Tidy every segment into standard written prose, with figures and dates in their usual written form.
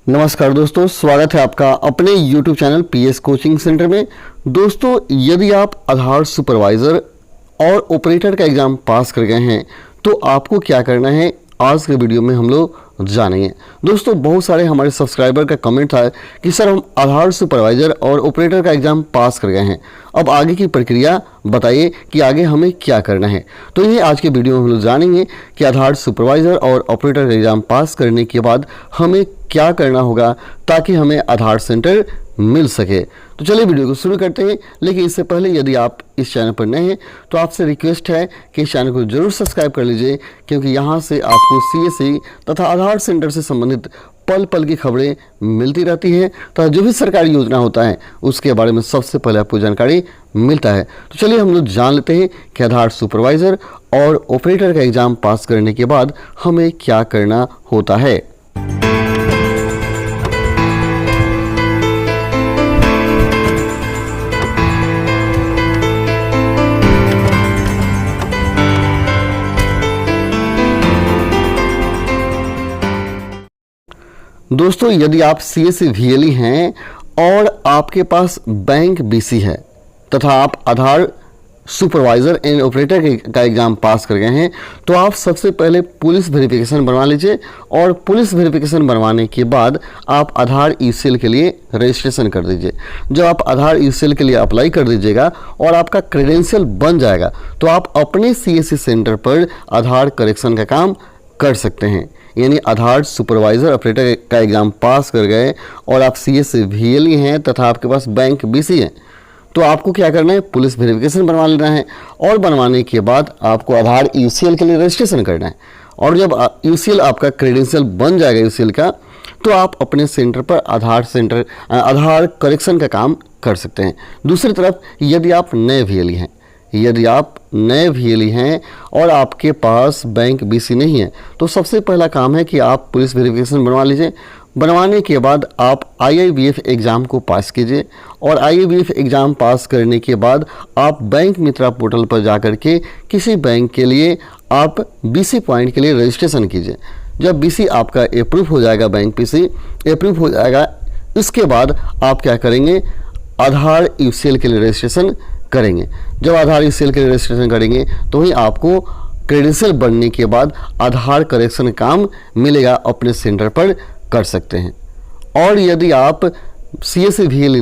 नमस्कार दोस्तों, स्वागत है आपका अपने YouTube channel PS coaching centre में। दोस्तों, यदि आप आधार सुपरवाइज़र और ऑपरेटर का एग्ज़ाम पास कर गए हैं तो आपको क्या करना है आज के वीडियो में हम लोग जानेंगे। दोस्तों, बहुत सारे हमारे सब्सक्राइबर का कमेंट था कि सर हम आधार सुपरवाइज़र और ऑपरेटर का एग्ज़ाम पास कर गए हैं, अब आगे की प्रक्रिया बताइए कि आगे हमें क्या करना है। तो ये आज के वीडियो में हम लोग जानेंगे कि आधार सुपरवाइज़र और ऑपरेटर का एग्ज़ाम पास करने के बाद हमें क्या करना होगा ताकि हमें आधार सेंटर मिल सके। तो चलिए वीडियो को शुरू करते हैं। लेकिन इससे पहले यदि आप इस चैनल पर नए हैं तो आपसे रिक्वेस्ट है कि इस चैनल को जरूर सब्सक्राइब कर लीजिए, क्योंकि यहाँ से आपको CSE तथा आधार सेंटर से संबंधित पल पल की खबरें मिलती रहती हैं तथा जो भी सरकारी योजना होता है उसके बारे में सबसे पहले आपको जानकारी मिलता है। तो चलिए हम लोग जान लेते हैं कि आधार सुपरवाइज़र और ऑपरेटर का एग्ज़ाम पास करने के बाद हमें क्या करना होता है। दोस्तों, यदि आप CSE VLE हैं और आपके पास बैंक BC है तथा आप आधार सुपरवाइज़र एंड ऑपरेटर का एग्ज़ाम पास कर गए हैं तो आप सबसे पहले पुलिस वेरिफिकेशन बनवा लीजिए। और पुलिस वेरिफिकेशन बनवाने के बाद आप आधार ECL के लिए रजिस्ट्रेशन कर दीजिए। जब आप आधार ECL के लिए अप्लाई कर दीजिएगा और आपका क्रेडेंशियल बन जाएगा तो आप अपने CSE सेंटर पर आधार करेक्शन का काम कर सकते हैं। यानी आधार सुपरवाइज़र ऑपरेटर का एग्ज़ाम पास कर गए और आप CSE VLE हैं तथा आपके पास बैंक BC है तो आपको क्या करना है, पुलिस वेरिफिकेशन बनवा लेना है। और बनवाने के बाद आपको आधार UCL के लिए रजिस्ट्रेशन करना है। और जब UCL आपका क्रेडेंशियल बन जाएगा UCL का तो आप अपने सेंटर पर आधार करेक्शन का काम कर सकते हैं। दूसरी तरफ यदि आप नए VLE हैं और आपके पास बैंक BC नहीं है तो सबसे पहला काम है कि आप पुलिस वेरिफिकेशन बनवा लीजिए। बनवाने के बाद आप IIBF एग्ज़ाम को पास कीजिए और IIBF एग्ज़ाम पास करने के बाद आप बैंक मित्रा पोर्टल पर जाकर के किसी बैंक के लिए आप BC पॉइंट के लिए रजिस्ट्रेशन कीजिए। जब BC आपका अप्रूव हो जाएगा, बैंक BC अप्रूव हो जाएगा, इसके बाद आप क्या करेंगे, आधार UCL के लिए रजिस्ट्रेशन करेंगे। जब आधार UCL के लिए रजिस्ट्रेशन करेंगे तो ही आपको क्रेडेंशियल बनने के बाद आधार करेक्शन काम मिलेगा, अपने सेंटर पर कर सकते हैं। और यदि आप CSE VLE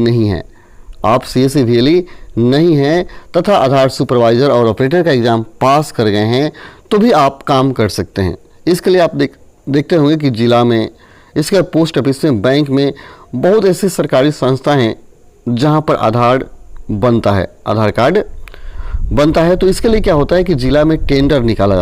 नहीं हैं तथा आधार सुपरवाइज़र और ऑपरेटर का एग्ज़ाम पास कर गए हैं तो भी आप काम कर सकते हैं। इसके लिए आप देखते होंगे कि जिला में, इसके पोस्ट ऑफिस में, बैंक में बहुत ऐसी सरकारी संस्था हैं जहां पर आधार कार्ड बनता है। तो इसके लिए क्या होता है कि जिला में टेंडर निकाला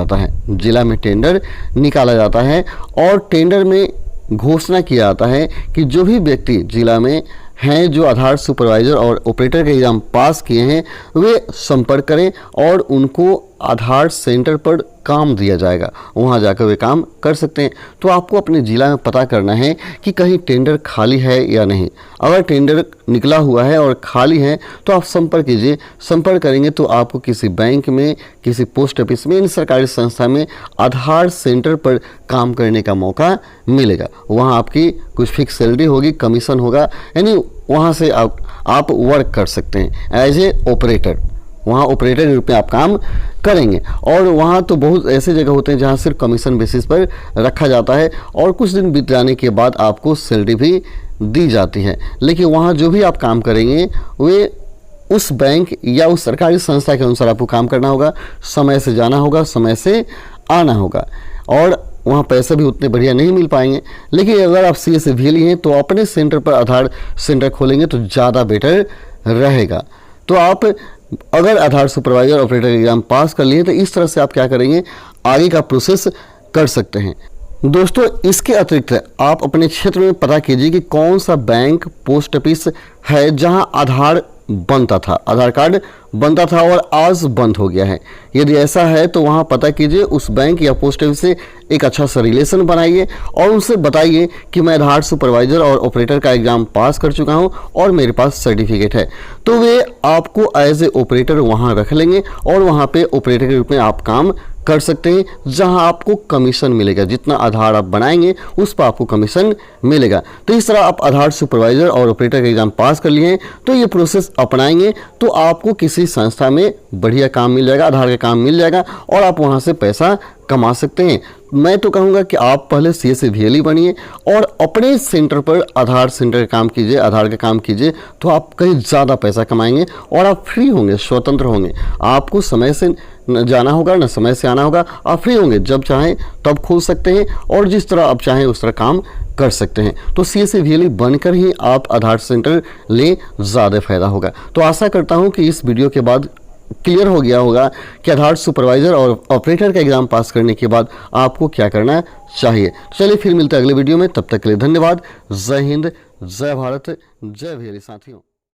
जाता है और टेंडर में घोषणा किया जाता है कि जो भी व्यक्ति जिला में हैं जो आधार सुपरवाइज़र और ऑपरेटर के एग्ज़ाम पास किए हैं वे संपर्क करें और उनको आधार सेंटर पर काम दिया जाएगा, वहाँ जाकर वे काम कर सकते हैं। तो आपको अपने ज़िला में पता करना है कि कहीं टेंडर खाली है या नहीं। अगर टेंडर निकला हुआ है और खाली है तो आप संपर्क कीजिए। संपर्क करेंगे तो आपको किसी बैंक में, किसी पोस्ट ऑफिस में, इन सरकारी संस्था में आधार सेंटर पर काम करने का मौका मिलेगा। वहाँ आपकी कुछ फिक्स सैलरी होगी, कमीशन होगा, यानी वहाँ से आप वर्क कर सकते हैं एज ए ऑपरेटर। वहाँ ऑपरेटर के रूप में आप काम करेंगे। और वहाँ तो बहुत ऐसे जगह होते हैं जहाँ सिर्फ कमीशन बेसिस पर रखा जाता है और कुछ दिन बीत जाने के बाद आपको सैलरी भी दी जाती है। लेकिन वहाँ जो भी आप काम करेंगे वे उस बैंक या उस सरकारी संस्था के अनुसार आपको काम करना होगा, समय से जाना होगा, समय से आना होगा। और वहाँ पैसे भी उतने बढ़िया नहीं मिल पाएंगे। लेकिन अगर आप CSE VLE हैं तो अपने सेंटर पर आधार सेंटर खोलेंगे तो ज़्यादा बेटर रहेगा। तो आप अगर आधार सुपरवाइज़र ऑपरेटर एग्ज़ाम पास कर लिए तो इस तरह से आप क्या करेंगे, आगे का प्रोसेस कर सकते हैं। दोस्तों, इसके अतिरिक्त आप अपने क्षेत्र में पता कीजिए कि कौन सा बैंक, पोस्ट ऑफिस है जहां आधार कार्ड बनता था और आज बंद हो गया है। यदि ऐसा है तो वहां पता कीजिए, उस बैंक या पोस्ट ऑफिस से एक अच्छा सा रिलेशन बनाइए और उनसे बताइए कि मैं आधार सुपरवाइज़र और ऑपरेटर का एग्ज़ाम पास कर चुका हूं और मेरे पास सर्टिफिकेट है। तो वे आपको एज ए ऑपरेटर वहां रख लेंगे और वहां पे ऑपरेटर के रूप में आप काम कर सकते हैं जहां आपको कमीशन मिलेगा। जितना आधार आप बनाएंगे उस पर आपको कमीशन मिलेगा। तो इस तरह आप आधार सुपरवाइजर और ऑपरेटर का एग्जाम पास कर लिए हैं तो ये प्रोसेस अपनाएंगे तो आपको किसी संस्था में बढ़िया काम मिल जाएगा, आधार का काम मिल जाएगा और आप वहां से पैसा कमा सकते हैं। मैं तो कहूँगा कि आप पहले CSVLE बनिए और अपने सेंटर पर आधार सेंटर का काम कीजिए, आधार का काम कीजिए, तो आप कहीं ज़्यादा पैसा कमाएंगे और आप फ्री होंगे, स्वतंत्र होंगे। आपको समय से न जाना होगा न समय से आना होगा, आप फ्री होंगे, जब चाहें तब खोल सकते हैं और जिस तरह आप चाहें उस तरह काम कर सकते हैं। तो CSVLE बनकर ही आप आधार सेंटर लें, ज़्यादा फायदा होगा। तो आशा करता हूँ कि इस वीडियो के बाद क्लियर हो गया होगा कि आधार सुपरवाइजर और ऑपरेटर का एग्जाम पास करने के बाद आपको क्या करना चाहिए। चलिए फिर मिलते हैं अगले वीडियो में, तब तक के लिए धन्यवाद। जय हिंद, जय भारत, जय भैया साथियों।